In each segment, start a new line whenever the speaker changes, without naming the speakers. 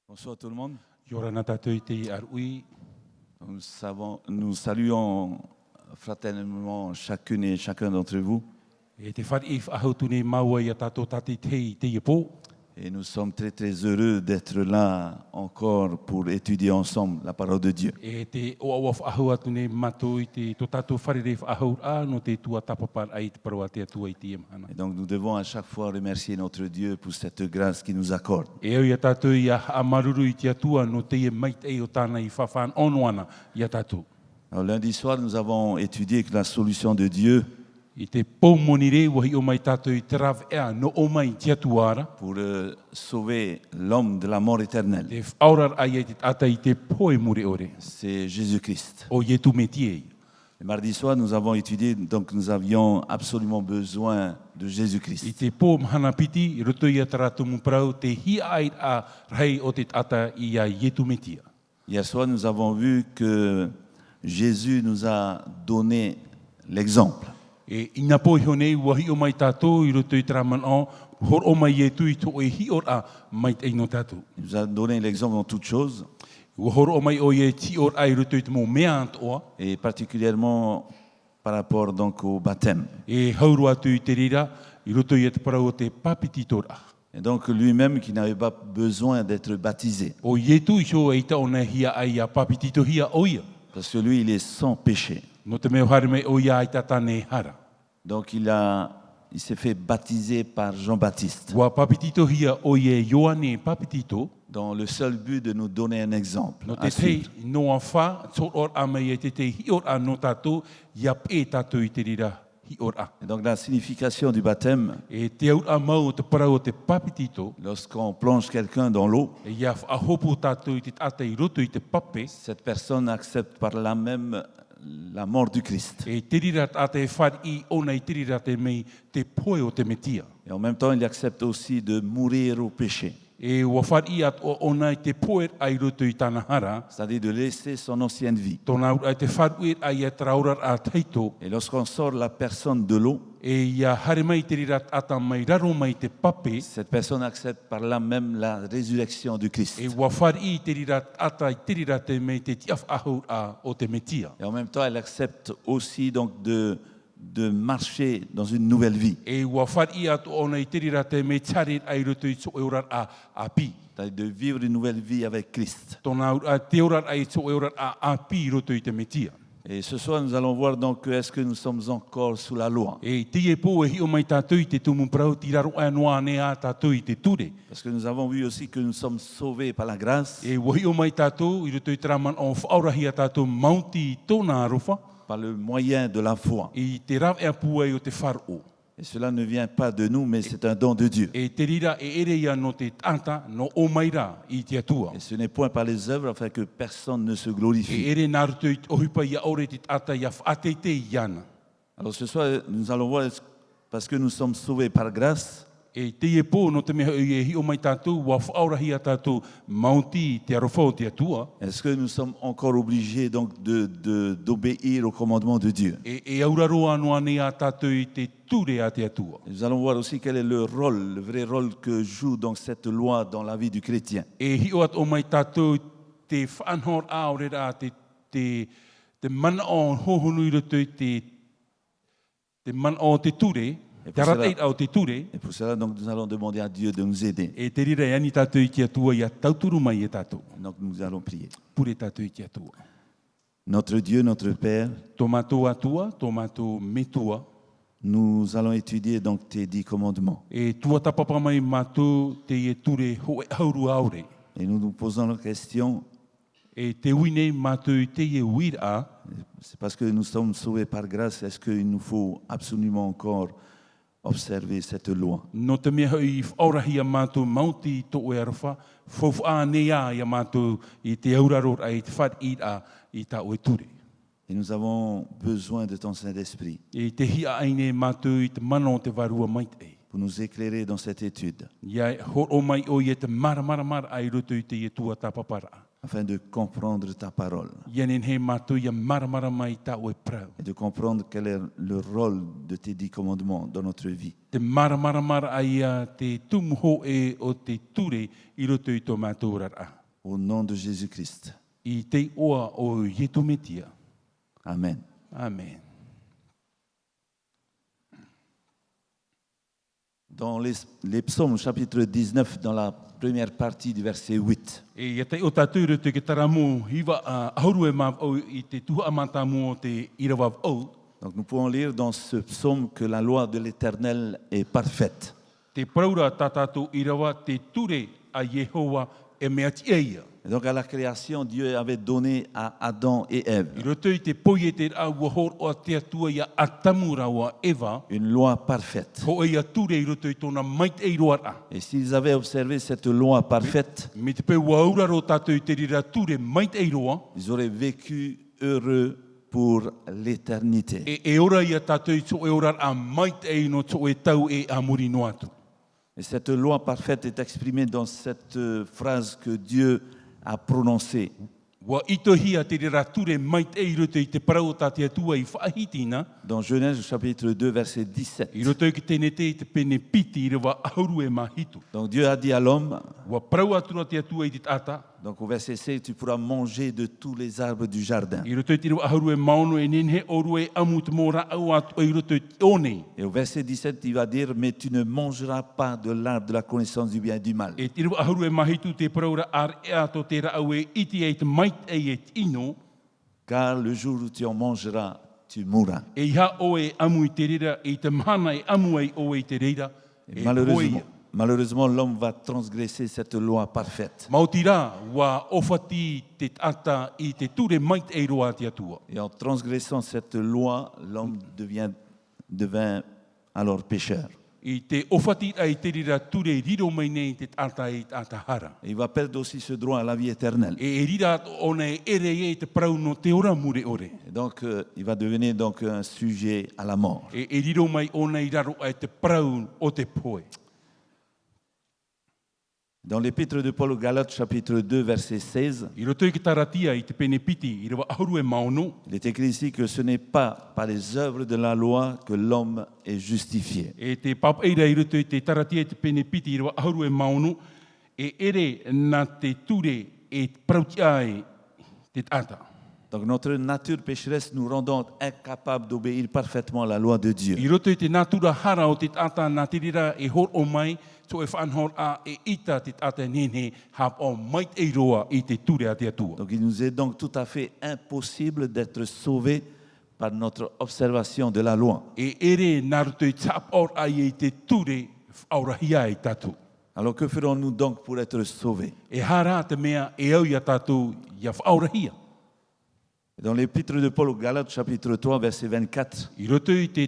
Bonsoir tout le monde.
Yorana tātou i te arui,
Nous saluons fraternellement chacune et chacun d'entre vous.
e te whare i whahau tune maua i a tātou tāti te ipo.
Et nous sommes très très heureux d'être là encore pour étudier ensemble la parole de Dieu.
E te oawa whahau atune matou i te tō tātou whare rei whahau a no te tua tapapar ai te parawa te atua i te imhana.
Et donc nous devons à chaque fois remercier notre Dieu pour cette grâce qu'il nous accorde.
E au i a tātou i a amaruru i te atua no te e mait e o tāna i whawhan onoana i a tātou.
Alors lundi soir, nous avons étudié que la solution de Dieu
I te pōmoni rei wahi o mai tātou i te rav ea no o mai te atuara.
pour sauver l'homme de la mort éternelle.
Te whaurar ai e te ata i te poe muri ore.
C'est Jésus-Christ.
O ietu me tie.
Et mardi soir, nous avons étudié, donc nous avions absolument besoin de
I
Jésus-Christ.
te pō mhana piti, i roto i a taratu muprau, te hi ai a rei o te ata i a ietu metia.
Hier soir, nous avons vu que Jésus nous a donné l'exemple.
E ina pō hionei wahi o mai tātou, i roto i taraman o, hor o mai ietu i tō e hi or a mai te ino tātou.
Il nous a donné l'exemple dans toutes choses,
Ua hor o mai o ie ti or ai roto i te mō mea antoa,
et particulièrement par rapport donc au baptême.
e hauru atu i te rira, i roto i te parau o te papiti tora.
Et donc lui-même qui n'avait pas besoin d'être baptisé,
O ietu i so e ta ona hia ai a papiti to hia oia.
parce que lui, il est sans péché.
No te meo hare mei oia ai tatane hara.
Donc il s'est fait baptiser par Jean-Baptiste,
Ua papiti to hia oie Ioane papiti to,
dans le seul but de nous donner un exemple
no
à
te tei
suivre.
noa wha, tō or a mei e te te hi or a no tātou, iap e tātou i te rira hi or a.
Et donc la signification du baptême,
E te au a mau o te parau o te papitito,
lorsqu'on plonge quelqu'un dans l'eau,
e ia whahopu tātou i te ata i roto i te pape,
cette personne accepte par là même la mort du Christ.
e te rira ata e whar i ona i te rira te mei te poe o te metia.
Et en même temps, il accepte aussi de mourir au péché,
E ua whar i at o ona i te poe ai roto i tāna hara,
c'est-à-dire de laisser son ancienne vie.
tōna ai te whar uir ai e traurar a teito,
Et lorsqu'on sort la personne de l'eau,
e ia hare mai te rira ata mai raro mai te pape,
cette personne accepte par là même la résurrection du Christ.
e ua whar i te rira ata i te rira te mei te tiaf ahur a o te metia.
Et en même temps, elle accepte aussi donc de marcher dans une nouvelle vie,
E ua whar i atu ona i te rira te mei tarir ai roto i tō eurar a pi.
c'est-à-dire de vivre une nouvelle vie avec Christ.
Tōna te eurar ai tō eurar a pi roto i te metia.
Et ce soir, nous allons voir donc est-ce que nous sommes encore sous la loi.
E te e pō e hi o mai tātou i te tumu prau ti raro a noa ne a tātou i te ture.
Parce que nous avons vu aussi que nous sommes sauvés par la grâce,
E wahi o mai tātou i roto i traman o whaurahi a tātou maunti i tōna arofa,
par le moyen de la foi.
i te raw ea pua i o te wharo.
Et cela ne vient pas de nous, mais c'est un don de Dieu.
E te rira e ere ia no te tanta no o mai rā i te atua.
Et ce n'est point par les œuvres afin que personne ne se
E
glorifie.
ere nā roto i ohipa ia ore te tata ia whaate te iana.
Alors ce soir, nous allons voir, parce que nous sommes sauvés par grâce,
E te e pō no te mea i e hi o mai tātou wa whaurahi a tātou maunti i te arofa o te atua.
est-ce que nous sommes encore obligés donc d'obéir au commandement de Dieu?
E auraro anoa ne a tātou i te ture a te atua.
Et nous allons voir aussi quel est le rôle, le vrai rôle que joue donc cette loi dans la vie du chrétien.
E hi o at o mai tātou te whanhor a ore rā te mana o hohonu i roto i te mana o te ture,
E
te rateit au te ture,
Et pour cela, donc, nous allons demander à Dieu de nous aider.
e te rira e ani tātou i te atua i a tauturu mai e tātou.
Donc nous allons prier.
Pure tātou i te atua.
Notre Dieu, notre Père,
Tō mātou atua, tō mātou metua,
nous allons étudier donc tes 10 commandements.
e tua tapapa mai mātou te e ture ho e hauru aure.
Et nous nous posons la question,
E te uine mātou i te e uira,
c'est parce que nous sommes sauvés par grâce, est-ce qu'il nous faut absolument encore observer cette loi?
no te mea i whaurahi a mātou mauti i tō e arawha, whauwha a nea i a mātou i te auraror ai te whar i a i tā oe ture.
Et nous avons besoin de ton Saint-Esprit
E te hia aine mātou i te mana o te varua mait e.
pour nous éclairer dans cette étude,
Ia hor o mai o i e te mara ai roto i te e tua tāpapara.
afin de comprendre ta parole
Ia nen he mātou i a mara mai tā oe prau.
et de comprendre quel est le rôle de tes 10 commandements dans notre vie.
Te mara ai a te tumuho e o te ture i roto i tō mātou rara.
Au nom de Jésus-Christ.
I te oa o Ietu Metia.
Amen.
Amen.
Dans les psaumes, chapitre 19, dans la première partie du verset 8,
E ia te o tātou rutu ke taramu hiwa ahuru e māw au I te tuha amata mo te irawaw au.
donc nous pouvons lire dans ce psaume que la loi de l'Éternel est parfaite.
Te praura tā tātou irawa te ture a Yehowa e mea ti eia.
Et donc à la création, Dieu avait donné à Adam et
I
Ève
roto I te poie te rā ua hor o te atua ia atamura wa Eva.
une loi parfaite.
Ko ia ture I roto I tōna mait e roara.
Et s'ils avaient observé cette loi parfaite,
Me te pe waura ro tātou I te rira ture mait e roa.
ils auraient vécu heureux pour l'éternité.
E ora ia tātou I tō e ora a mait e no tō e tau e a muri no atu.
Et cette loi parfaite est exprimée dans cette phrase que Dieu a prononcée.
Wa itohia te rira ture mait e roto I te parau tā te atua I whaahitina.
Dans Genèse chapitre 2, verset 17.
I roto I ki tēne te pene piti I rewa ahuru e mahitu.
Donc Dieu a dit à l'homme,
Wa parau atura te atua I te tata.
donc au verset 6, tu pourras manger de tous les arbres du jardin.
I roto I te rewa ahuru e maono e nenhe oru e amu te mōra au atu I roto I one.
Et au verset 17, il va dire, mais tu ne mangeras pas de l'arbre de la connaissance du bien et du mal.
E te rewa ahuru e mahitu te paraura ar e ato te rau e iti e te mait e te ino.
Car le jour où tu en mangeras, tu mourras.
E iha o e amu I te rira, e te mahana e amu e o e te rira.
Et
E
malheureusement, l'homme va transgresser cette loi parfaite.
Mautira wa ofati te tata I te ture mait e roa te atua.
Et en transgressant cette loi, l'homme devint alors pécheur.
I te ofati ai te rira ture riro mai nei te tata e tata hara.
Et il va perdre aussi ce droit à la vie éternelle.
E rira ona e ere e te prau no te ora mure ore.
Et donc, il va devenir donc un sujet à la mort.
E riro mai ona I raro ai te prau o te poe.
Dans l'épître de Paul aux Galates, chapitre 2, verset 16,
I roto I ki taratia I te pene piti I rewa ahuru e maono.
il est écrit ici que ce n'est pas par les œuvres de la loi que l'homme est justifié.
E te papaira I roto I te taratia I te pene piti I rewa ahuru e maono. E ere na te ture e prauti ai te tata.
Donc notre nature pécheresse nous rendant incapables d'obéir parfaitement à la loi de Dieu.
I roto I te natura hara o te tata na te rira e hor o mai. So e whanhor a e ita te tata nene hap o mait e roa I te ture a te atua.
Donc il nous est donc tout à fait impossible d'être sauvés par notre observation de la loi.
E ere naruto I tap or ai e te ture aurahia I tatu.
Alors que ferons-nous donc pour être sauvés?
E hara te mea e au ia tatu ia aurahia.
Dans l'épître de Paul aux Galates, chapitre 3, verset 24,
I roto I te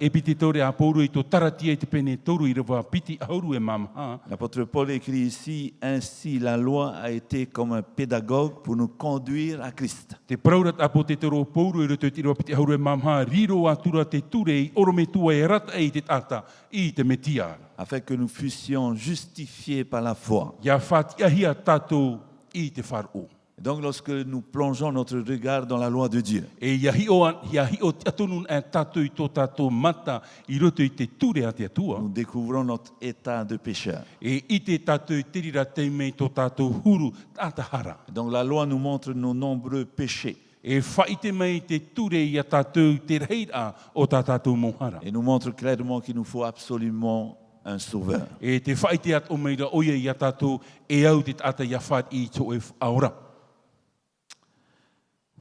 epititore a pouru I to taratia I te pene toru I rewa piti auru e mamha.
l'apôtre Paul écrit ici, ainsi la loi a été comme un pédagogue pour nous conduire à Christ.
Te praurat apo te toro pouru I roto I te rewa piti auru e mamha. Riro atura te ture I orome tua e rata e te tata I te metia.
Afin que nous fussions justifiés par la foi.
Ia whatiahia tatu I te wharu.
Donc lorsque nous plongeons notre regard dans la loi de Dieu,
E ia hi o te atunun e tatu I tō tatu mata I roto I te ture a te atua.
nous découvrons notre état de pécheur.
E I te tatu I te rira te mei tō tatu huru tata hara.
Donc la loi nous montre nos nombreux péchés
E whaite mei te ture I a tatu te reira o tā tatu mohara.
et nous montre clairement qu'il nous faut absolument un sauveur.
E te whaite at o meira oia I a tatu e au te tata ia whaat I tō e aora.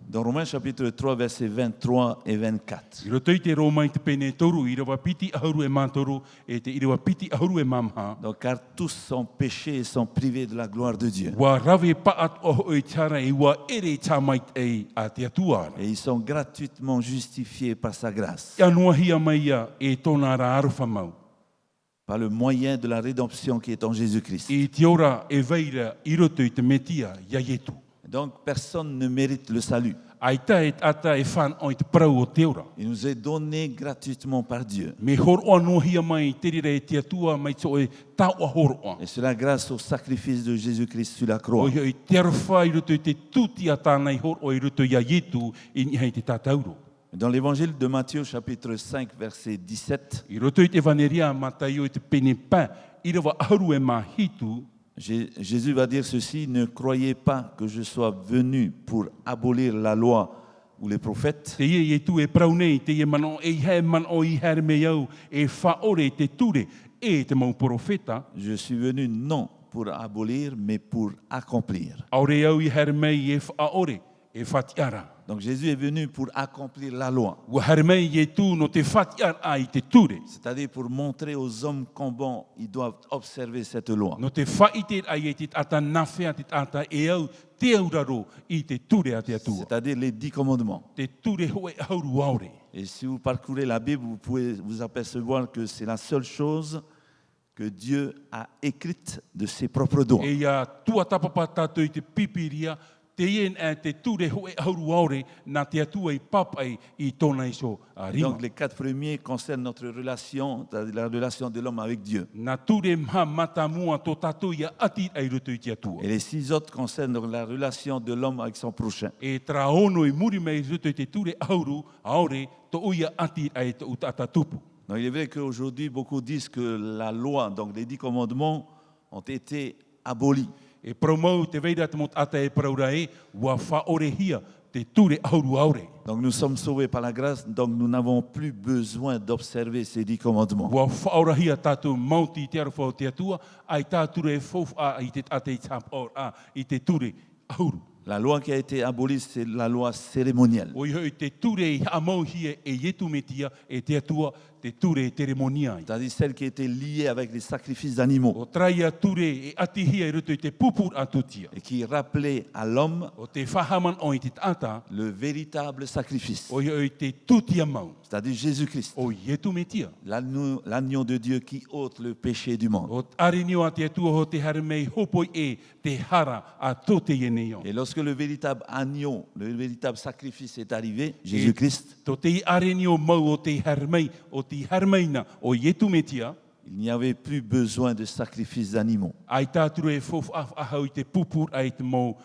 Dans Romains chapitre 3, versets 23 et 24,
I roto I te Roma I te pene toru I rewa piti ahuru e mātoru e te I rewa piti ahuru e mamha.
donc, car tous sont péchés et sont privés de la gloire de Dieu.
Wa rawe paat o e tara I wa ere tamait e a te atuara.
Et ils sont gratuitement justifiés par sa grâce,
Ia noa hia mai ia e tōna ra aruwha mau.
par le moyen de la rédemption qui est en Jésus-Christ.
I te ora e veira I roto I te metia ia yetu.
Donc personne ne mérite le salut.
Ai ta e tata e whan o I te parau o te ora.
Il nous est donné gratuitement par Dieu.
Me horoa nohia mai te rira e te atua mai tō e taua horoa.
Et cela grâce au sacrifice de Jésus-Christ sur la
O
croix.
I te arwha I roto I te tuti a tānei horo I roto ia yetu I nihei te tātauro.
Dans l'évangile de Matthieu, chapitre 5, verset 17,
I roto I te vaneria matai o I te pene pā I rewa aharu e mahitu.
Jésus va dire ceci, ne croyez pas que je sois venu pour abolir la loi ou les prophètes.
Te ie tu e prau nei, te ie mano e he mano I her me au, e whaore te ture e te mau profeta.
Je suis venu non pour abolir, mais pour accomplir.
Aore au I her mei e whaore, e whatiara.
Donc Jésus est venu pour accomplir la loi,
Ua her mei e tu no te whatiara ai te ture.
c'est-à-dire pour montrer aux hommes comment ils doivent observer cette loi.
No te whaite ai e te ata nawhea te ata e au te auraro I te ture a te atua.
C'est-à-dire les 10 commandements.
Te ture hoe auru aore.
Et si vous parcourez la Bible, vous pouvez vous apercevoir que c'est la seule chose que Dieu a écrite de ses propres doigts.
E ia tua tapapa tātou I te pipiria, te ien e te ture hoe auru aore, nā te atua I papai I tōna iso a rima.
Donc les 4 premiers concernent notre relation, la relation de l'homme avec Dieu.
Nā ture mha mata mua tō tātou ia ati ai roto I te atua.
Et les 6 autres concernent la relation de l'homme avec son prochain.
E tra ono I muri mei roto I te ture auru, aore, tō uia ati ai te utata tupu.
Donc il est vrai qu'aujourd'hui, beaucoup disent que la loi, donc les 10 commandements, ont été abolis.
E promau te veira te mot ata e praura e, ua whaore hia te ture auru aore.
Donc nous sommes sauvés par la grâce, donc nous n'avons plus besoin d'observer ces 10 commandements.
Ua whaora hia tātou mauti te arwhau te atua, ai tāture e fof a I te ate I tap or a I te ture auru.
La loi qui a été abolie, c'est la loi cérémonielle.
O I te ture I amau hia e yetu metia e te atua te ture teremoniai.
C'est-à-dire celle qui était liée avec les sacrifices d'animaux
O traia ture e ati hia I roto I te pupur atutia.
et qui rappelait à l'homme
O te whahaman o I te ata,
le véritable sacrifice,
o I te tutia mau,
c'est-à-dire Jésus-Christ,
o yetu metia.
l'agneau de Dieu qui ôte le péché du monde.
O arinio a te atua ho te haremei hopoi e te hara a tote yeneo.
Et lorsque le véritable agneau, le véritable sacrifice est arrivé, Jésus-Christ,
To te arinio mau o te harmei, o te harmeina o yetu metia,
il n'y avait plus besoin de sacrifices d'animaux.
ai tāturu e fof ahau I te pupur ai te mau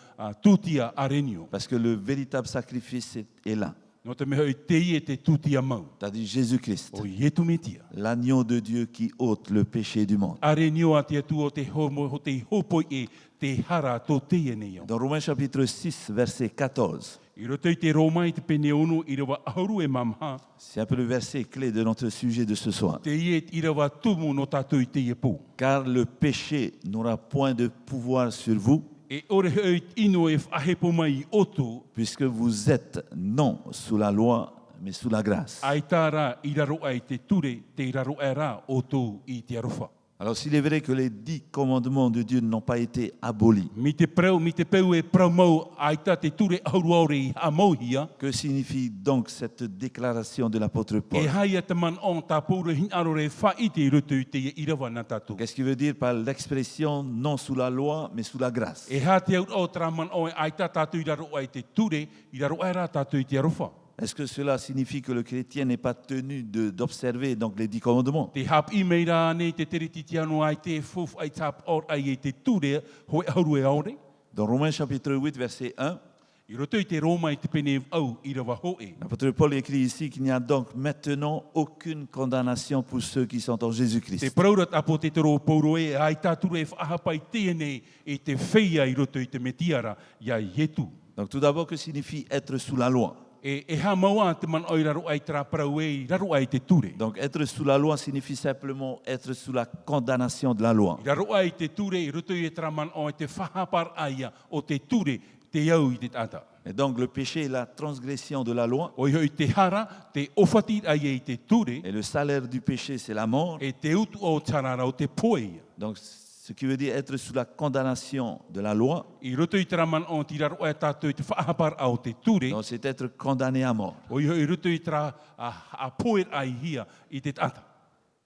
tutia arinio.
Parce que le véritable sacrifice est là,
No te meho I te I e te tutia mau,
c'est-à-dire Jésus-Christ,
o yetu metia.
l'agneau de Dieu qui ôte le péché du monde.
Arinio a te atua o te homo, o te hopoi e te hara to te yeneo.
Dans Romains chapitre 6, verset 14,
I roto I te Roma I te pene ono I rawa ahuru e mamha,
c'est un peu le verset clé de notre sujet de ce soir.
te I I rawa tumu no tātou I te I pō.
Car le péché n'aura point de pouvoir sur vous,
E ore hei ino e whahepo mai I oto,
puisque vous êtes non sous la loi, mais sous la grâce.
ai tā rā I raro ai te ture, te raro e rā o tō I te arofa.
Alors s'il est vrai que les 10 commandements de Dieu n'ont pas été abolis,
Mi te peu e prau mau ai tā te ture auru aure I amauhia,
que signifie donc cette déclaration de l'apôtre Paul?
e haia te man on tā pōra hin arore whaite I roto I te I rawa nā tātou.
Qu'est-ce qu'il veut dire par l'expression non sous la loi, mais sous la grâce?
E hā te au o tra man o ai tā tātou I raro ai te ture, I raro e rā tātou I te arofa.
Est-ce que cela signifie que le chrétien n'est pas tenu d'observer donc les 10 commandements?
Te hap I mei rā nei te teriti anu ai te fof ai tap or ai e te ture, hoi auru e aore.
Dans Romains chapitre 8, verset 1,
I roto I te Roma I te pene au I rawa hoe.
l'apôtre Paul écrit ici qu'il n'y a donc maintenant aucune condamnation pour ceux qui sont en
Te
Jésus-Christ.
praurat apo te toro pauro e ai tātura e whahapai tēnei e te wheia I roto I te metiara ia yetu.
Donc tout d'abord, que signifie être sous la loi?
E ha maua te man oi raro ai tra prau e I raro ai te ture.
Donc être sous la loi signifie simplement être sous la condamnation de la loi.
I raro ai te ture I roto I tra man oi te whahapar aia o te ture te iau I te tata.
Et donc le péché est la transgression de la loi.
O hoi te hara, te ofati ai e te ture,
Et le salaire du péché, c'est la mort.
e te utu o tarara o te poe.
Donc ce qui veut dire être sous la condamnation de la loi,
I roto I traman o te raro e tātou te whaapar au te ture,
donc c'est être condamné à mort.
o i roto I tra a poe ai hia I te tata.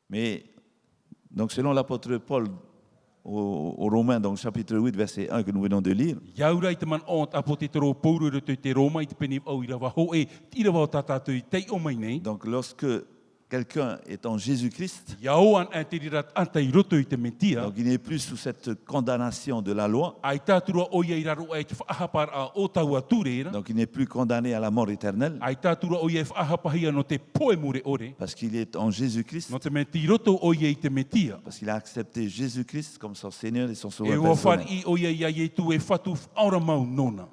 Mais donc selon l'apôtre Paul aux Romains, donc chapitre 8, verset 1 que nous venons de lire,
Iaura I te man o apo te toro pouru roto I te Roma I te peni au I rawa ho e, I rawa o tātou I te o mai nei.
donc lorsque quelqu'un est en Jésus-Christ,
Iau an te rirat anta I roto I te metia.
donc il n'est plus sous cette condamnation de la loi,
Ai tātura o ia I raro ai te whaahapar a o taua tūreira.
donc il n'est plus condamné à la mort éternelle,
Ai tātura o ia whaahapahia no te poe mure ore.
parce qu'il est en Jésus-Christ,
No te me ti roto o ia I te metia.
parce qu'il a accepté Jésus-Christ comme son Seigneur et son
E
Sauveur
o whar
personnel.
I o ia ia e tu e whatu aura mau nona.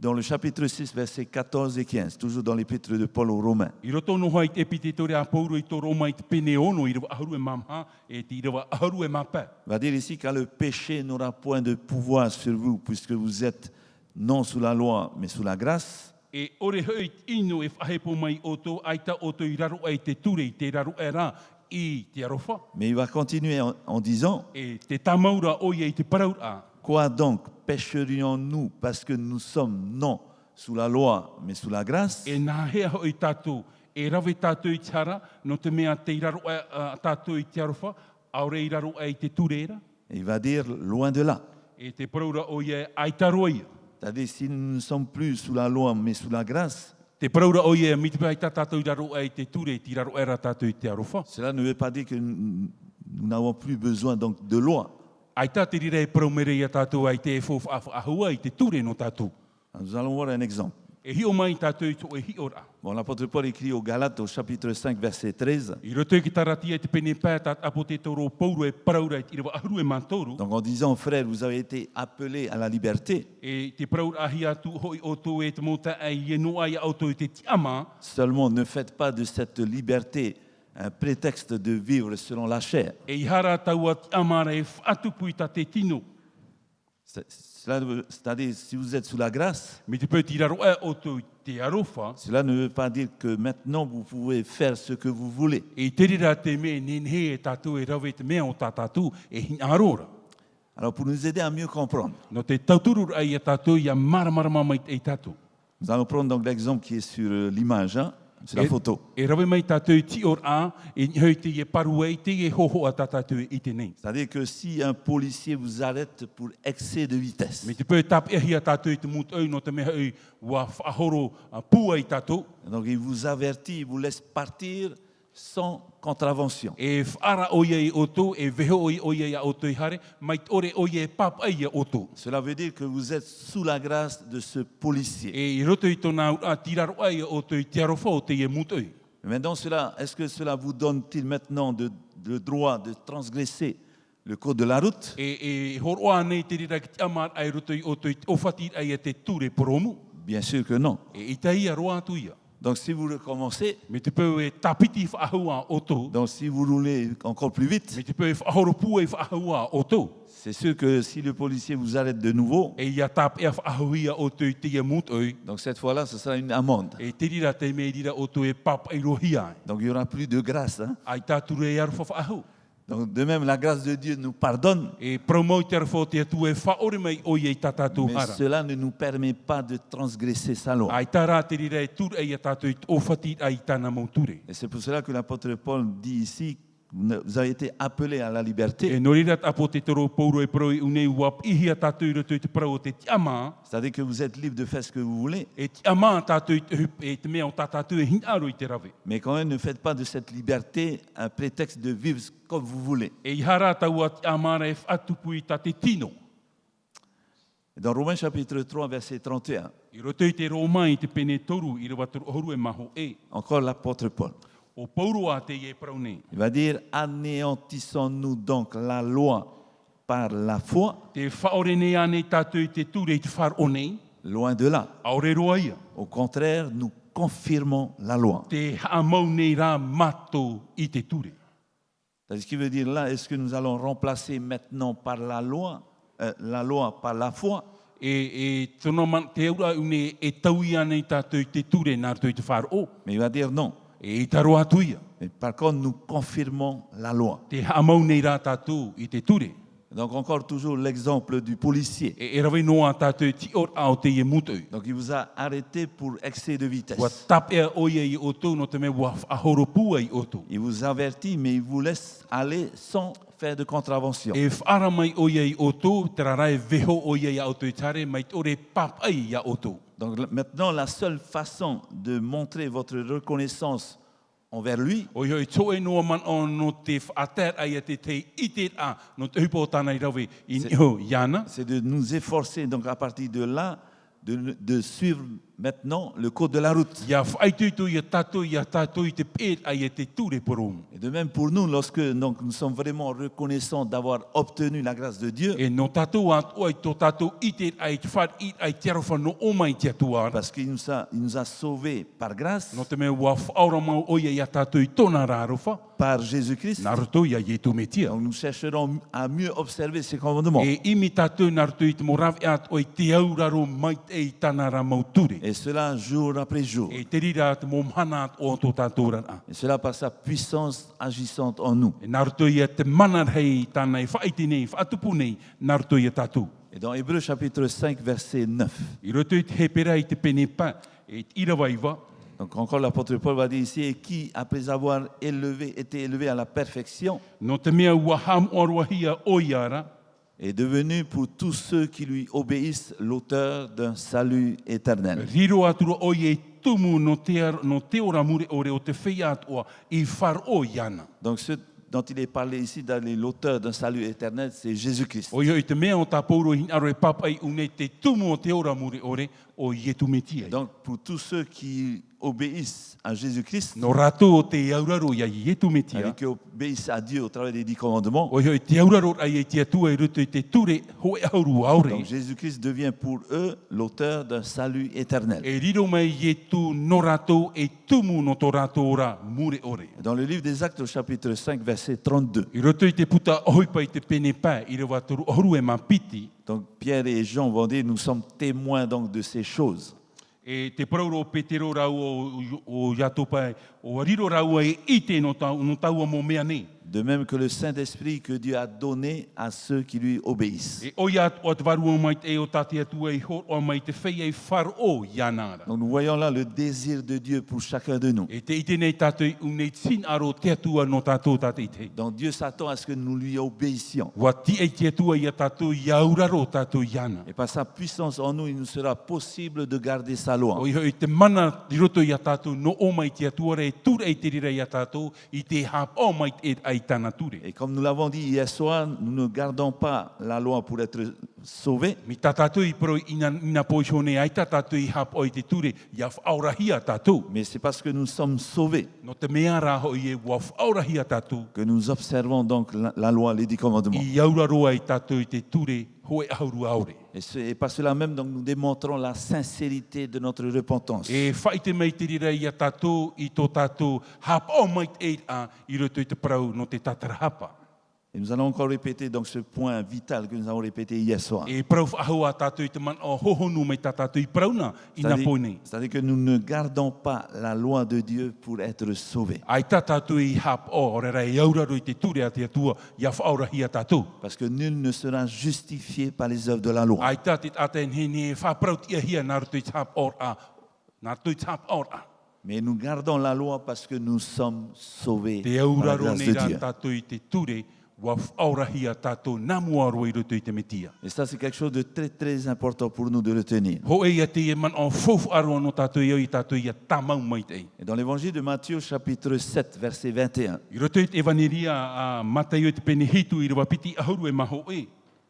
Dans le chapitre 6, versets 14 et 15, toujours dans l'épître de Paul aux Romains,
I roto no hai te epite tore a pauro I to Roma I te pene ono I rawa aharu e mamha e ti rawa aharu e mapa.
va dire ici car le péché n'aura point de pouvoir sur vous, puisque vous êtes non sous la loi, mais sous la grâce.
E ore hoi ino e whahepo mai o tō aita o tō I raro ai te ture I te raro e rā I te arofa.
Mais il va continuer en disant,
E te tamaura o ia I te paraura.
quoi donc pécherions-nous parce que nous sommes non sous la loi, mais sous la grâce?
E nā hea hoi tātou, e rawe tātou I te hara, no te mea te I raro tātou I te arofa, aure I raro ai te tureira,
Et il va dire, loin de là.
e te paraura o ia aitaro ia.
C'est-à-dire, si nous ne sommes plus sous la loi, mais sous la grâce,
Te paraura o ia, mi te pai tātou I raro ai te ture, ti raro era tātou I te arofa.
cela ne veut pas dire que nous n'avons plus besoin donc de loi.
Ai tā te rire praumere ia tātou ai te e fofu ahua I te ture no tātou.
Nous allons voir un exemple.
E hio mai tātou I tō e hiora.
Bon, l'apôtre Paul écrit aux Galates au chapitre 5, verset 13,
I roto ki taratia te pene pā tāt apo te toro pauro e paraura I te rewa aharu e mātoru.
donc en disant, frères, vous avez été appelés à la liberté,
E te paraura ahi atu hoi o tō e te mota ai e no ai au tō I te tiama.
seulement ne faites pas de cette liberté un prétexte de vivre selon la chair.
E I hara taua tiama re whaatupu I ta te tino.
C'est-à-dire, si vous êtes sous la grâce,
Me te pēti raro e o tō I te arofa.
cela ne veut pas dire que maintenant vous pouvez faire ce que vous voulez.
E te rira te me nenhe e tātou e rawe te mea o tā tātou e hina arora.
Alors pour nous aider à mieux comprendre,
No te tauturur ai a tātou I a maramarama mai e tātou.
nous allons prendre donc l'exemple qui est sur l'image, hein, sur la photo.
E rawe mai tātou ti or a, e hoi te e paru e te e hoho a tā tātou I te nei.
C'est-à-dire que si un policier vous arrête pour excès de vitesse,
Me te pē tap e hia tātou I te mut au no te mea au wa whahoro pua I tātou.
donc il vous avertit, il vous laisse partir sans contravention.
E whaara o ia I o tō, e veho o ia I a o tō I hare, mai ore o ia e pap ai a o tō.
Cela veut dire que vous êtes sous la grâce de ce policier.
E I roto I tōna a tiraro ai a o tō I te arofa o te ia mut au.
Mais maintenant, est-ce que cela vous donne-t-il maintenant le droit de transgresser le code de la route?
E horoa nei te rira ki te amar ai roto I o tō I ofati ai a te ture poromu.
Bien sûr que non.
E I tai a roa atu ia.
Donc si vous recommencez,
Me te pēu e tapiti whaahua o tō.
donc si vous roulez encore plus vite,
Me te pēu e whaahoro pua e whaahua o tō.
c'est sûr que si le policier vous arrête de nouveau,
E ia tap e whaahuia o tō I te ia mut au.
donc cette fois-là, ce sera une amende.
E te rira te me rira o tō e pap ai rohia.
Donc il n'y aura plus de grâce. Hein?
Ai tāture e arufa whaahu.
Donc de même, la grâce de Dieu nous pardonne,
E promo I te arufa o te atu e whaore mai o ia I tā tātou
mais
hara.
cela ne nous permet pas de transgresser sa loi.
Ai tā rā te rira e tur ai a tātou I ofati ai tāna mauture.
Et c'est pour cela que l'apôtre Paul dit ici, vous avez été appelés à la
E
liberté.
no rira apo te toro pauro e pro I unei wap ihi a tātou I roto I te parau o te tiama.
C'est-à-dire que vous êtes libre de faire ce que vous voulez,
E tiama tātou I te hup e te mea o tā tātou e hinaro I te rave.
mais quand même ne faites pas de cette liberté un prétexte de vivre comme vous voulez.
E I hara taua tiama re whatupu I tā te tino.
Et dans Romains chapitre 3, verset 31,
I roto I te Roma I te pene toru I rewa toru horu e maho e.
encore l'apôtre Paul,
O pauro a te e parau nei.
il va dire, anéantissons-nous donc la loi par la foi?
Te whaore nei ane tātou I te ture I te whar o nei.
Loin de là.
Aore roa ia.
Au contraire, nous confirmons la loi.
Te haamau nei rā mato I te ture.
C'est ce qui veut dire là, est-ce que nous allons remplacer maintenant par la loi par la foi?
E tono man te aura une e taui ane I tātou I te ture nā tātou I te whar o.
Mais il va dire non.
E I taro atu ia.
Mais par contre, nous confirmons la loi.
Te haamau nei rā tātou I te ture.
Donc encore toujours l'exemple du policier.
E rawe noa tātou ti or au te ie mutu.
Donc il vous a arrêté pour excès de vitesse.
Wa tap e o ia I o tō no te me wa ahoro pua I o tō.
Il vous avertit, mais il vous laisse aller sans faire de contravention.
E whaara mai o ia I o tō, te rarai veho o ia I a o tō I tare, mai ore pap ai I a o tō.
Donc maintenant, la seule façon de montrer votre reconnaissance envers lui.
O hoi toe noa man o no te whaater ai te ite a no te hupo tāna I rawe I niho iana.
C'est de nous efforcer, donc à partir de là, de suivre maintenant le code de la route.
Ia whaitutu ia tātou I te pēt ai te ture porom.
Et de même pour nous, lorsque donc, nous sommes vraiment reconnaissants d'avoir obtenu la grâce de Dieu,
E no tātou at oi tō tātou ite ai te whar I ai te arofa no o mai te atuara.
parce qu'il nous a sauvés par grâce,
No te mea ua whaora mau oia ia tātou I tōna rārofa.
par Jésus-Christ.
Naruto ia ie tu metia.
Donc nous chercherons à mieux observer ses commandements.
E imi tātou naruto I te morawe at oi te auraro mai te I tāna rā mau ture.
Et cela jour après jour.
E te rira te momhana at o tō tātou rana.
Et cela par sa puissance agissante en nous.
E naruto ia te mana hei tāna I whaiti nei, whaatupu nei, naruto ia tātou.
Et dans Hébreux chapitre 5, verset 9,
I roto I te hepera I te pene pa, e te irawaiwa,
donc encore l'apôtre Paul va dire ici, et qui, après avoir été élevé à la perfection,
no te mea ua ham orwahia o iara,
est devenu pour tous ceux qui lui obéissent l'auteur d'un salut éternel.
riro atura o ie tumu no te ora mure ore o te whea atua I whar o iana.
Donc ce dont il est parlé ici, l'auteur d'un salut éternel, c'est Jésus-Christ.
O i te mea o tā pauro I aro e papai unei te tumu o te ora mure ore o ietu metia.
Donc pour tous ceux qui obéissent à Jésus-Christ,
No rato o te auraro ia ietu metia.
et qui obéissent à Dieu au travers des 10 commandements,
O i te auraro ai e te atua I roto I te ture hoe auru aure.
donc Jésus-Christ devient pour eux l'auteur d'un salut éternel.
E riro mai ietu no rato e tumu no to rato ora mure ore.
Dans le livre des Actes, au chapitre 5, verset 32,
I roto I te puta ohipa I te pene pa I rewa toru oru e mapiti.
donc Pierre et Jean vont dire, nous sommes témoins donc de ces choses.
E te prauro o Petero rau o yato pai, o riro rau e ite no taua mo mea nei.
De même que le Saint-Esprit que Dieu a donné à ceux qui lui obéissent.
E o iat o te varu o mai te o tati atua I hor o mai te whei e whar o ianara.
Donc nous voyons là le désir de Dieu pour chacun de nous.
E te ite nei tātou unei tin aro te atua no tātou tātou te.
Donc Dieu s'attend à ce que nous lui obéissions.
Wa ti e te atua I a tātou iauraro tātou iana.
Et par sa puissance en nous, il nous sera possible de garder sa loi.
O I te mana I roto I a tātou no o mai te atua re ture I te rira I a tātou I te hap o mai te ai tāna ture.
Et comme nous l'avons dit hier soir, nous ne gardons pas la loi pour être sauvés,
Mi tā tātou I pro ina poishone ai tā tātou I hap o I te ture ia whaurahia tātou.
mais c'est parce que nous sommes sauvés
No te mea rā ho I e wa whaurahia tātou.
que nous observons donc la loi, les 10 commandements.
I auraro ai tātou I te ture hoe auru aure.
Et par cela même, donc, nous démontrons la sincérité de notre repentance.
E whaite mei te rira I a tātou I tō tātou hap o mai te a I roto I te prau no te tatara hapa.
Et nous allons encore répéter donc ce point vital que nous avons répété hier soir.
E prau whahau a tātou I te man o hohonu mei tā tātou I prauna I nā poinei.
C'est-à-dire que nous ne gardons pas la loi de Dieu pour être sauvés.
Ai tā tātou I hap o rera I auraro I te ture a te atua ia whaurahia tātou.
Parce que nul ne sera justifié par les œuvres de la loi.
Ai tā te aten hene whapraut ia hia nā roto I tap or a. Nā roto I tap or a.
Mais nous gardons la loi parce que nous sommes sauvés
Te
par la
auraro
grâce
nei
de
rā
Dieu.
tātou I te ture wa whaurahia tātou nā muaro I roto I te metia.
Et ça, c'est quelque chose de très, très important pour nous de retenir.
Ho e ia te e man o fofu aro no tātou I tātou ia tamau mai te.
Et dans l'évangile de Matthieu, chapitre 7, verset 21,
I roto I te evaneria a Mataio te pene hitu I rewa piti ahuru e maho e.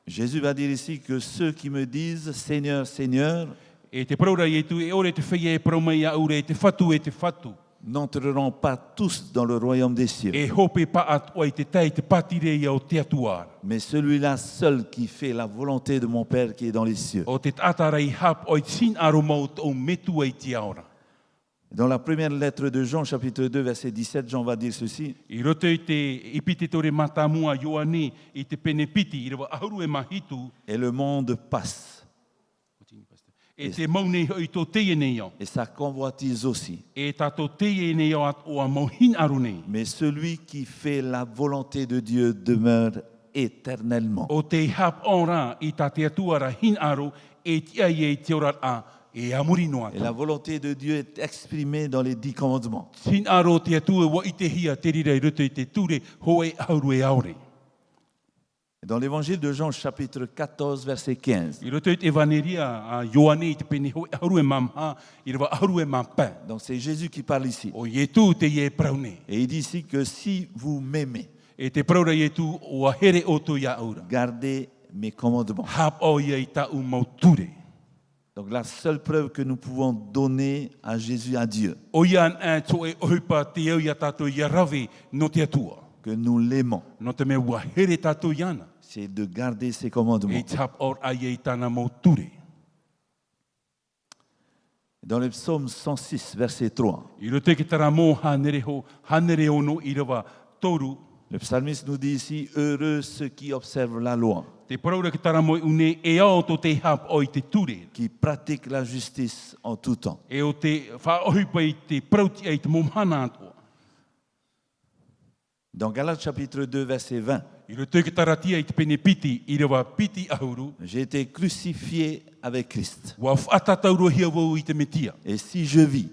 Jésus va dire ici que ceux qui me disent Seigneur, Seigneur,
E te praura I tu e ore te whaia e praumai a ure e te whatu
n'entreront pas tous dans le royaume des cieux,
E hope pa atua I te tai te patire ia o te atuara.
mais celui-là seul qui fait la volonté de mon Père qui est dans les cieux.
O te atara I hap o I sin aro mau o metu ai te aora.
Dans la première lettre de Jean, chapitre 2, verset 17, Jean va dire ceci:
I roto I te ipiti tore matamua Ioane I te pene piti I rewa ahuru e mahitu.
et le monde passe,
E te maune I tō teie nei au.
et sa convoitise aussi.
E tātou teie nei au at o a mauhin aru nei.
Mais celui qui fait la volonté de Dieu demeure éternellement.
O te hap ora I tā te atuara hin aru e tia I e te ora a e amuri no
Et la
ata.
volonté de Dieu est exprimée dans les 10 commandements.
Sin aro te atua wa I te hia te rira I roto I te ture hoe auru e aure.
Dans l'évangile de Jean, chapitre 14, verset 15.
I roto i te evaneria a Ioane i te pene hoi aru e mamha, i rewa aru e mampa.
Donc c'est Jésus qui parle ici.
O Ietu te ie praune.
Et il dit ici que si vous m'aimez,
E te praura Ietu o a here o to ia aura.
gardez mes commandements.
Hap o ia i ta umauture.
Donc la seule preuve que nous pouvons donner à Jésus, à Dieu,
O ia an to e ohipa te au ia tato ia rave no te atua.
que nous l'aimons,
No te me ua here tato iana.
c'est de garder ses
E
commandements.
tap or a ia i tana mauture.
Dans le psaume 106, verset 3,
I roto ki tara mō hanere ono i rewa toru.
le psalmiste nous dit ici, heureux ceux qui observent la loi,
Te praura ki tara mo une e ao to te hap o i te ture.
qui pratiquent la justice en tout temps.
E o te whaohipa i te prauti ai te momhana atua.
Dans Galates chapitre 2, verset 20,
I roto ki tara tia i te pene piti, i rewa piti auru.
j'ai été crucifié avec Christ.
Wa whatatauro hia wau i te metia.
Et si je vis,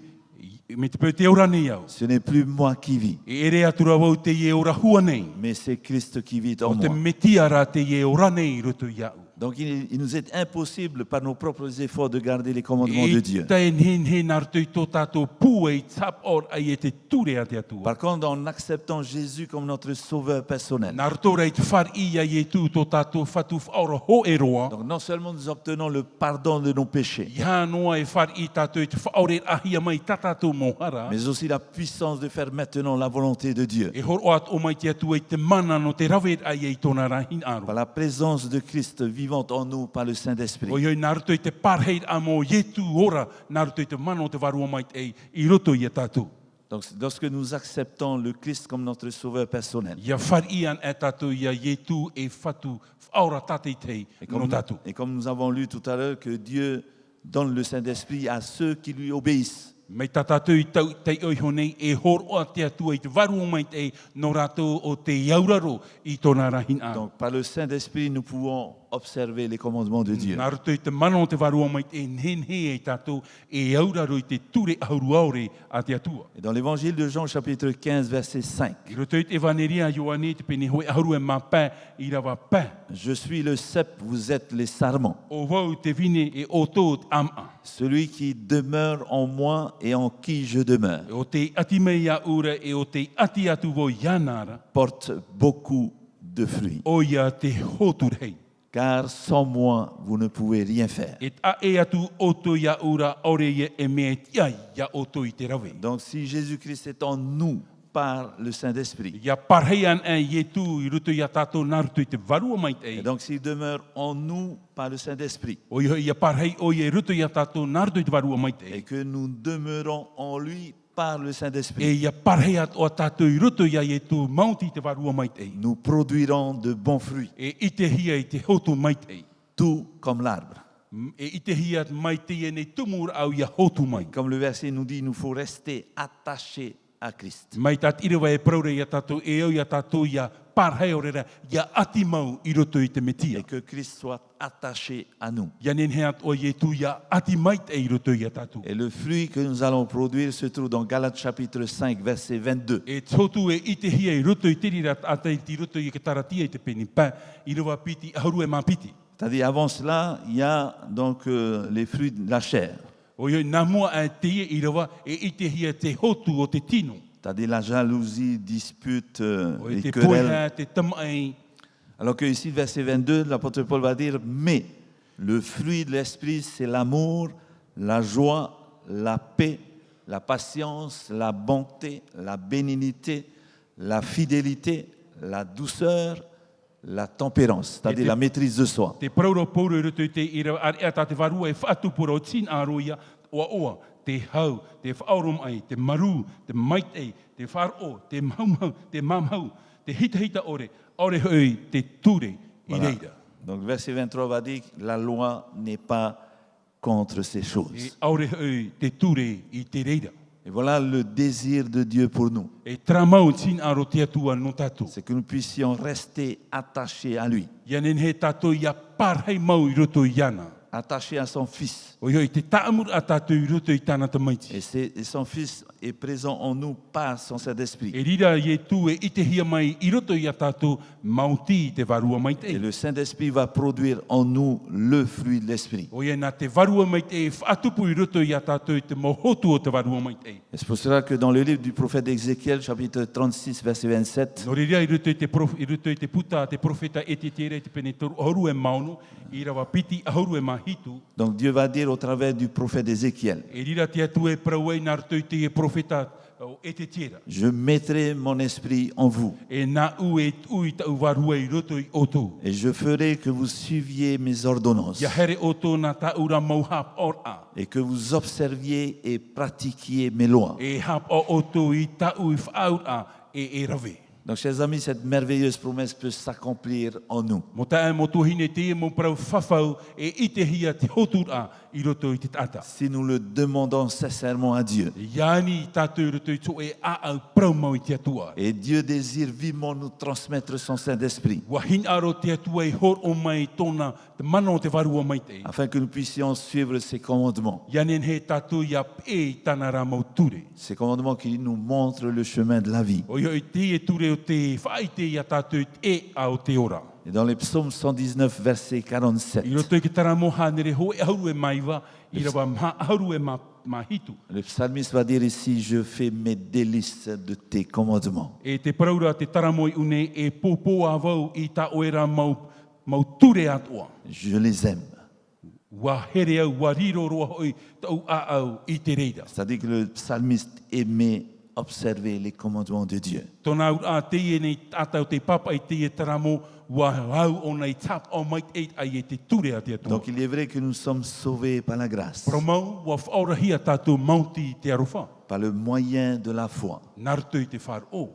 Me te pēr te ora nei au.
ce n'est plus moi qui vis,
E ere atura wau te ie ora hua nei.
mais c'est Christ qui vit en
O te
moi.
metia ra te ie ora nei i roto i au.
Donc il nous est impossible par nos propres efforts de garder les commandements de
E
Dieu.
tai hen arto i tō tātou pū e tap or ai e te ture a te atua.
Par contre, en acceptant Jésus comme notre sauveur personnel,
Nā roto rei te whar ia i e tū tō tātou whatu whaora ho e roa.
donc non seulement nous obtenons le pardon de nos péchés,
Ia noa e whar i tātou e te whaore ahia mai tātātou mohara.
mais aussi la puissance de faire maintenant la volonté de Dieu.
E horo at o mai te atua i te mana no te rawe ai e tōna rahin aro.
Par la présence de Christ vivante en nous par le Saint-Esprit.
O ioi nā roto i te parheit a mō ietu ora, nā roto i te mana o te warua mai te i roto i a tātou.
Donc lorsque nous acceptons le Christ comme notre sauveur personnel,
Ia whar ian e tātou ia ietu e whatu whaora tātei tei no tātou.
et comme nous avons lu tout à l'heure, que Dieu donne le Saint-Esprit à ceux qui lui obéissent.
Mei tā tātou i tau tei oiho nei e horo a te atua i te warua mai te no rātou o te iauraro i tōna rahin aro.
Donc par le Saint-Esprit, nous pouvons observer les commandements de Dieu.
Nā roto i te mana o te warua mai te nenhe e tātou e auraro i te ture auru aure a te atua.
Et dans l'évangile de Jean, chapitre 15, verset 5,
I roto i te evaneria Ioane te pene hoi auru e mapā i rawa pā.
je suis le cep, vous êtes les sarments.
O wau te vine e o tō ama.
Celui qui demeure en moi et en qui je demeure
E o te ati mei a ura e o te ati atu vo ianara.
porte beaucoup de fruits.
O ia te hoturhei.
Car sans moi, vous ne pouvez rien faire.
E a e atu oto ia ura ore ia e mea tiai ia oto i te rawe.
Donc si Jésus-Christ est en nous par le Saint-Esprit,
Ia parheian e ietu i ruto ia tātou naruto i te varua mai te
et
ei.
donc s'il demeure en nous par le Saint-Esprit,
O ia parhei o ia ruto ia tātou naruto i te varua mai te
et
ei.
que nous demeurons en lui par le
E
Saint-Esprit,
ia parhei at o tātou i ruto ia ietu mauti i te varua mai te ei.
nous produirons de bons fruits,
E i te hia i te hotu mai te ei.
tout comme l'arbre.
E i te hia mai te e nei tumur au ia hotu mai.
Comme le verset nous dit, il nous faut rester attachés à Christ.
Mai tat irewa e praure ia tātou e au ia tātou ia parhei orera ia ati mau i roto i te metia.
Et que Christ soit attaché à nous.
Ia nen heat o ietu ia ati mai te i roto ia tātou.
Et le fruit que nous allons produire se trouve dans Galates chapitre 5, verset 22.
E totu e i te hia i roto i tirirat atai ti roto i ke taratia i te peni pā i rewa piti aharu e mā piti.
C'est-à-dire, avant cela, il y a donc les fruits de la chair.
O ioi nā mua a te ia i rewa e i te hia te hotu o te tino.
C'est-à-dire la jalousie, dispute,
O i
les
te
querelles.
poeha, te tamai.
Alors que ici, verset 22, l'apôtre Paul va dire, mais le fruit de l'esprit, c'est l'amour, la joie, la paix, la patience, la bonté, la bénignité, la fidélité, la douceur, la tempérance, c'est-à-dire la maîtrise de soi.
Te prauro pauro i roto i te i rewa are ata te varua e whaatupura o tin aroia oa, te hau, te whaorom ai, te maru, te maitei, te wharo, te maumau, te mamau, te hita ore, ore hoi, te ture i
Voilà.
reira.
Donc verset 23 va dire que la loi n'est pas contre ces
E
choses.
aure hoi, te ture i te reira.
Et voilà le désir de Dieu pour nous,
E tramau tin aro te atua no tātou.
c'est que nous puissions rester attachés à lui.
Ia nen he tātou ia parhei mau i roto i ana.
attaché à son Fils.
O iho i te taamur a tātou i roto i tāna tamaiti.
Et son Fils est présent en nous par son Saint-Esprit.
E rira i e tū e ite hia mai i roto i a tātou mauti i te varua mai te
Et
e.
le Saint-Esprit va produire en nous le fruit de l'Esprit.
O ia nā te varua mai te e whaatupu i roto i a tātou i te mohotu o te varua mai te e.
Et c'est pour cela que dans le livre du prophète Ézéchiel, chapitre 36, verset 27,
No rira i roto i te puta te profeta e te tere te pene toru ahoru e maunu, i rawa piti ahoru e mahitu,
donc Dieu va dire au travers du prophète Ézéchiel,
e rira te atu e prauei nā roto i te e profeta o e te tera.
je mettrai mon esprit en vous
E nā ui tau varua i roto i otu.
et je ferai que vous suiviez mes ordonnances
Ia here oto nā taura mauhap or a.
et que vous observiez et pratiquiez mes lois.
E hap o oto i tau i whaur a e rave.
Donc, chers amis, cette merveilleuse promesse peut s'accomplir en nous.
Mo tae mo tuhine te e mo prau whawhau e i te hia te hotur a i roto i te tata.
Si nous le demandons sincèrement à Dieu.
Iani tātou i roto i tō e a au prau mau i te atua.
Et Dieu désire vivement nous transmettre son Saint-Esprit
Wa hin aro te atua i hor o mai tōna te mana o te varua mai te.
afin que nous puissions suivre ses commandements.
Ianen he tātou ia e i tāna rā mau ture.
Ces commandements qui nous montrent le chemin de la vie.
O iho i te e ture o te whaite ia tātou e a o te ora.
Et dans les psaumes 119, verset 47,
I roto i ki tara moha nere ho e auru e maiwa, i rawa maha auru e mahitu.
le psalmiste va dire ici, je fais mes délices de tes commandements.
E te praura te taramoi une e popo a vau i ta oera mau ture atua.
Je les aime.
Wa here au, wa riro roa hoi tau a au i te reira.
C'est-à-dire que le psalmiste aimait observer les commandements de Dieu.
Tōna ur a te e nei tātou te papa i te e taramo, wa hau o nei tap o mai te ai e te ture a te atua.
Donc il est vrai que nous sommes sauvés par la grâce,
Promau, wa whaorahia tātou mauti te arofa.
par le moyen de la foi.
Naruto i te whar o.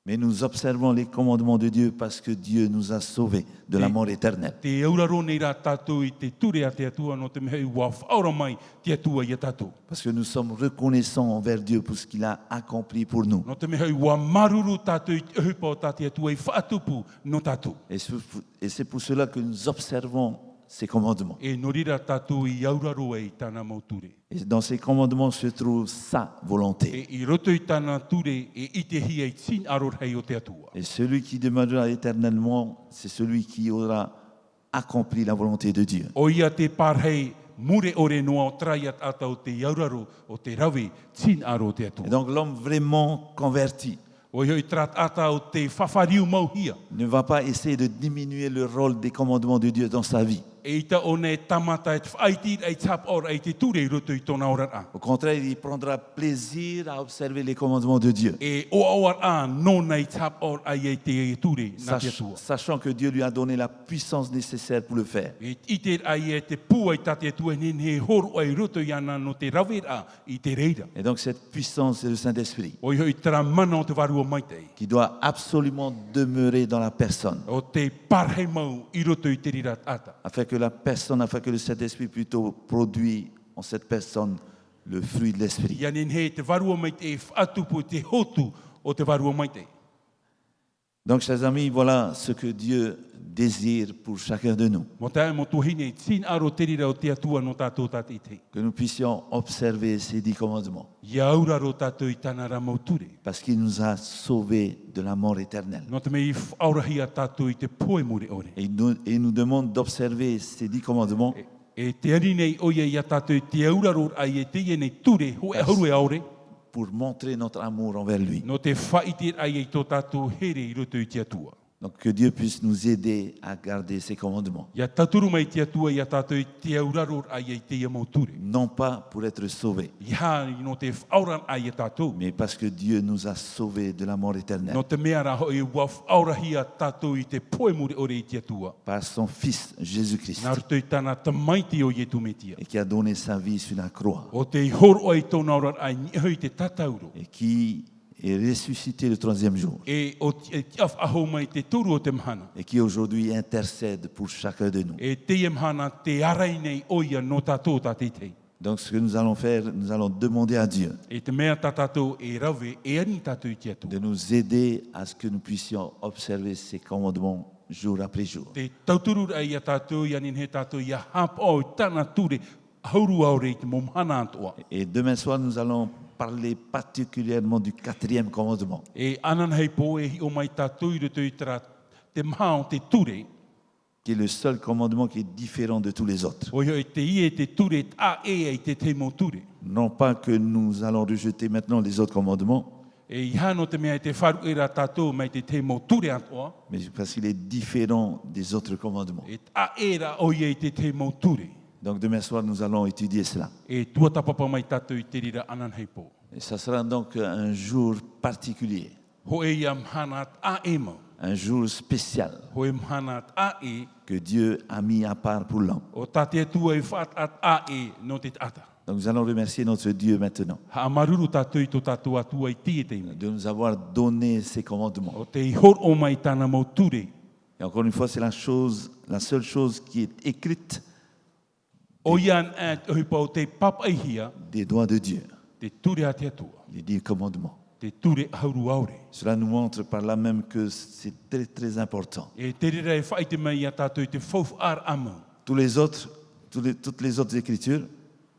Mais nous observons les commandements de Dieu parce que Dieu nous a sauvés de la mort éternelle.
Te auraro nei rā tātou i te ture a te atua no te mehei wa whaora mai te atua i a tātou.
Parce que nous sommes reconnaissants envers Dieu pour ce qu'il a accompli pour nous.
No te mehei wa maruru tātou i te uhupa o tā te atua i whaatupu no tātou.
Et c'est pour cela que nous observons ces commandements.
E no rira tātou i auraro e i tāna mau ture.
Et dans ces commandements se trouve sa volonté.
E i roto i tāna ture e i te hia i tin aror hei o te atua.
Et celui qui demeurera éternellement, c'est celui qui aura accompli la volonté de Dieu.
O ia te parhei mure ore noa o traiat atau te auraro o te rawe tin aro te
Et
atua.
donc l'homme vraiment converti
O ia i trat atau te whawhariu mau hia.
ne va pas essayer de diminuer le rôle des commandements de Dieu dans sa vie.
E ita o ne tamata e whaitir e tap ora e te ture i roto i tōna ora a.
Au contraire, il prendra plaisir à observer les commandements de Dieu,
E o ora a no nei tap ora e te ture na te atua.
sachant que Dieu lui a donné la puissance nécessaire pour le faire.
E ite ai e te pua i tate atua ne he horo ai roto i ana no te rawera i te reira.
Et donc cette puissance, c'est le Saint-Esprit
O iho i tara mana o te varua mai te.
qui doit absolument demeurer dans la personne,
O te parhe mau i roto i te rira ata.
afin que le Saint-Esprit plutôt produit en cette personne le fruit de l'Esprit.
Ia nen he te varua mai te e whatupu te hotu o te varua mai te.
Donc, chers amis, voilà ce que Dieu désire pour chacun de nous,
Mo tae mo tuhine tin aro te rira o te atua no tātou tate i te.
que nous puissions observer ces 10 commandements,
Ia auraro tātou i tāna rā mau ture.
parce qu'il nous a sauvés de la mort éternelle.
No te mei aurahia tātou i te poe muri ore.
Et il nous demande d'observer ces 10 commandements
E te ari nei oia ia tātou i te auraro ai e te ie nei ture ho e hauru e aore.
pour montrer notre amour envers lui.
No te whaitir ai e tō tātou here i roto i te atua.
Donc, que Dieu puisse nous aider à garder ces commandements,
Ia taturu mai te atua ia tātou i te auraro ai e te ia mau ture.
non pas pour être sauvés,
Ia no te whauran ai e tātou.
mais parce que Dieu nous a sauvés de la mort éternelle
No te mea rā hoi wa whaurahia tātou i te poe muri ore i te atua.
par son Fils Jésus-Christ,
Nā roto i tāna tamaiti o ietu metia.
et qui a donné sa vie sur la croix,
O te horo ai tōna ora ai nihoi te tatauro.
et qui est ressuscité le 3e jour,
E o te af aho mai te turu o te mahana.
et qui aujourd'hui intercède pour chacun de nous.
E te mahana te arai nei oia no tātou tātei.
Donc, ce que nous allons faire, nous allons demander à Dieu
E te mea tātou e rawe e ani tātou i te atu.
de nous aider à ce que nous puissions observer ces commandements jour après jour.
Te tauturu ai a tātou ianin he tātou ia hap o tana ture hauru aure te momhana atoa.
Et demain soir, nous allons parler particulièrement du 4e commandement.
E anan hei po e hi o mai tātou i roto i tara te maha o te ture.
Qui est le seul commandement qui est différent de tous les autres.
O i te ie te ture a e ai te te mo ture.
Non pas que nous allons rejeter maintenant les autres commandements,
E i hano te mea te wharu e rā tātou mai te te mo ture atoa.
mais parce qu'il est différent des autres commandements.
E a e rā o i te te mo ture.
Donc demain soir, nous allons étudier cela.
E tua tapapa mai tātou i te rira anan hei po.
Et ça sera donc un jour particulier,
Ho e ia mhana a e mau.
un jour spécial
Ho e mhana a e.
que Dieu a mis à part pour l'homme.
O tate tua e whaat at a e no te ata.
Donc nous allons remercier notre Dieu maintenant
Ha maruru tātou i tō tātou atua i tia te ime.
de nous avoir donné ces commandements.
O te i hor o mai tāna mo ture.
Et encore une fois, c'est la seule chose qui est écrite
O ian e ohi pau te papaihia,
des doigts de Dieu,
te ture a te atua.
les 10 commandements.
Te ture hauru aure.
Cela nous montre par là même que c'est très très important.
E te rira e whaite mai a tātou i te fofu ar amu.
Toutes les autres écritures,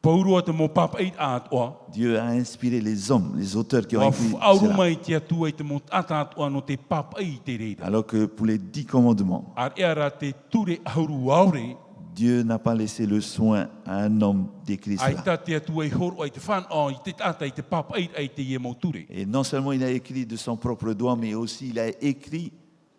Paurua te mo papai a atua.
Dieu a inspiré les hommes, les auteurs qui ont
Wa
écrit
auru
cela.
mai te atua i te mo ata atua no te papai te reira.
Alors que pour les 10 commandements,
Ar ea te ture hauru aure.
Dieu n'a pas laissé le soin à un homme d'écrire
Ai
cela.
tā te atua i horo ai te whan o i te tata i te papai ai te ie mo ture.
Et non seulement il a écrit de son propre doigt, mais aussi il a écrit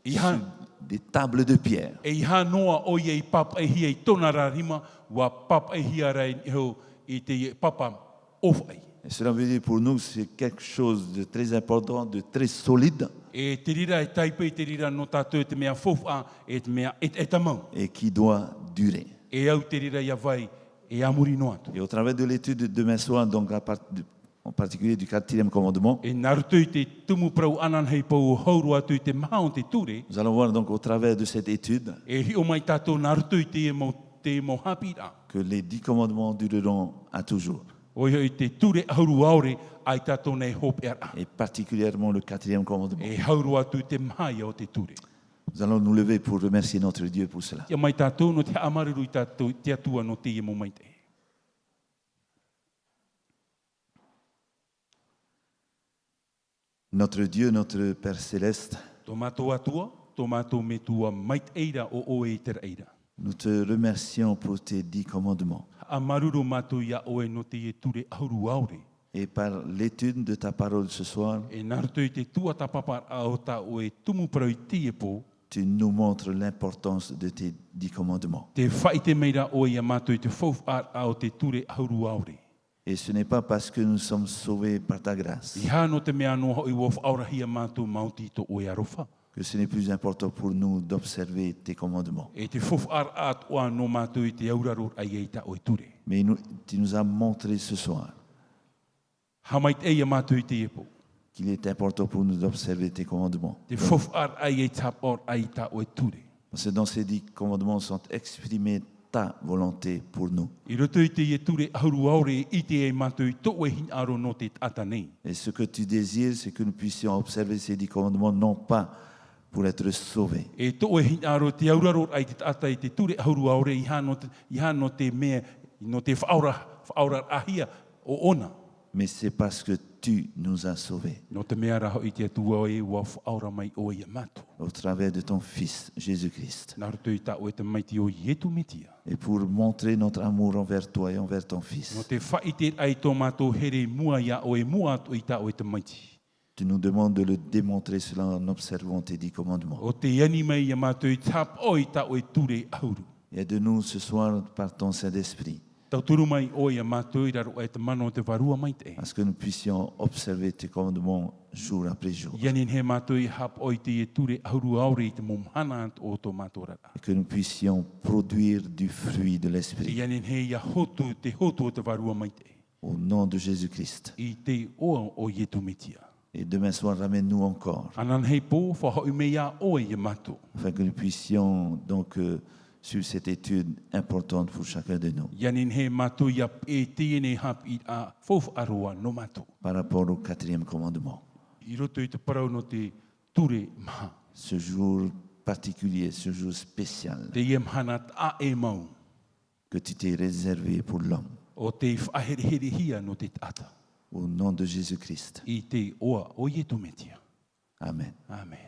Ihan.
sur des tables de pierre.
E iha noa o i papaihia i tōna rarima, wa papaihia rei ho i te papa ofai.
Et cela veut dire pour nous c'est quelque chose de très important, de très solide
E te rira e taipa i te rira no tātou te mea fofu a e te mea e tamau.
et qui doit durer.
E au te rira ia vai e amuri no atu.
Et au travers de l'étude de demain soir, donc en particulier du 4e commandement,
E naruto i te tumu prau anan hei pau hauru atu i te maha o te ture.
nous allons voir donc au travers de cette étude
E hi o mai tātou naruto i te mo hapira.
que les 10 commandements dureront à toujours.
O i te ture hauru aure ai tātou nei hope era.
Et particulièrement le 4e commandement.
E hauru atu i te maia o te ture.
Nous allons nous lever pour remercier notre Dieu pour cela.
Ia mai tātou no te amaruru i tātou te atua no te ie mo mai te.
Notre Dieu, notre Père céleste,
Tō mātou atua, tō mātou me tua mait eira o oe i te reira.
nous te remercions pour tes 10 commandements.
A maruru mātou ia oe no te ie ture auru aure.
Et par l'étude de ta parole ce soir,
E naruto i te tua tapapar a o ta oe tumu parau i te ie po,
tu nous montres l'importance de tes 10 commandements.
te whaite meira oe ia mātou i te fofu ar a o te ture auru aure.
Et ce n'est pas parce que nous sommes sauvés par ta grâce
I hano te mea noho i wof aurahia mātou mauti to oe arofa.
que ce n'est plus important pour nous d'observer tes commandements.
E te fofu ar at oa no mātou i te auraror ai eita oe ture.
Mais tu nous as montré ce soir
Hamait eia mātou i te ie po.
qu'il est important pour nous d'observer tes commandements.
Te fofu ar ai eita or ai ta oe ture.
Parce que dans ces 10 commandements sont exprimés ta volonté pour nous.
I roto i te ie ture auru aure i te e mātou i to e hin aro no te tata nei.
Et ce que tu désires, c'est que nous puissions observer ces 10 commandements, non pas pour être sauvés,
E to e hin aro te auraror ai te tata i te ture auru aure i hano te mea, no te whaura ahia o ona.
mais c'est parce que tu nous as sauvés
No te mea raho i te atua e wa whaura mai o ia mātou.
au travers de ton Fils, Jésus-Christ.
Nā roto i ta o e te maiti o ietu metia.
Et pour montrer notre amour envers toi et envers ton
No
Fils,
te whaite ai tō mātou here mua ia o e mua atu i ta o e te maiti.
tu nous demandes de le démontrer cela en observant tes 10 commandements.
O te iani mai ia mātou i tap o i ta o e ture auru.
Aide-nous ce soir par ton Saint-Esprit,
Tau turu mai o ia mātou i raro e te mano o te varua mai te.
à ce que nous puissions observer tes commandements jour après jour.
Ianin he mātou i hap o i te e ture auru aure i te momhana ant o tō mātou rara.
Et que nous puissions produire du fruit de l'Esprit.
Ianin he ia hotu o te varua mai te.
Au nom de Jésus-Christ.
I te oa o ietu metia.
Et demain soir, ramène-nous encore,
Anan hei pō, whahau me ia o i mātou.
afin que nous puissions donc suivre cette étude importante pour chacun de nous,
Ianin he mātou ia e tēne hap i a fofu aroa no mātou.
par rapport au 4e commandement.
I roto i te parau no te ture maha.
Ce jour particulier, ce jour spécial
Te ia mahana a e mau.
que tu t'es réservé pour l'homme.
O te whaherehirehia no te tata.
Au nom de Jésus-Christ.
I te oa o ietu metia.
Amen.
Amen.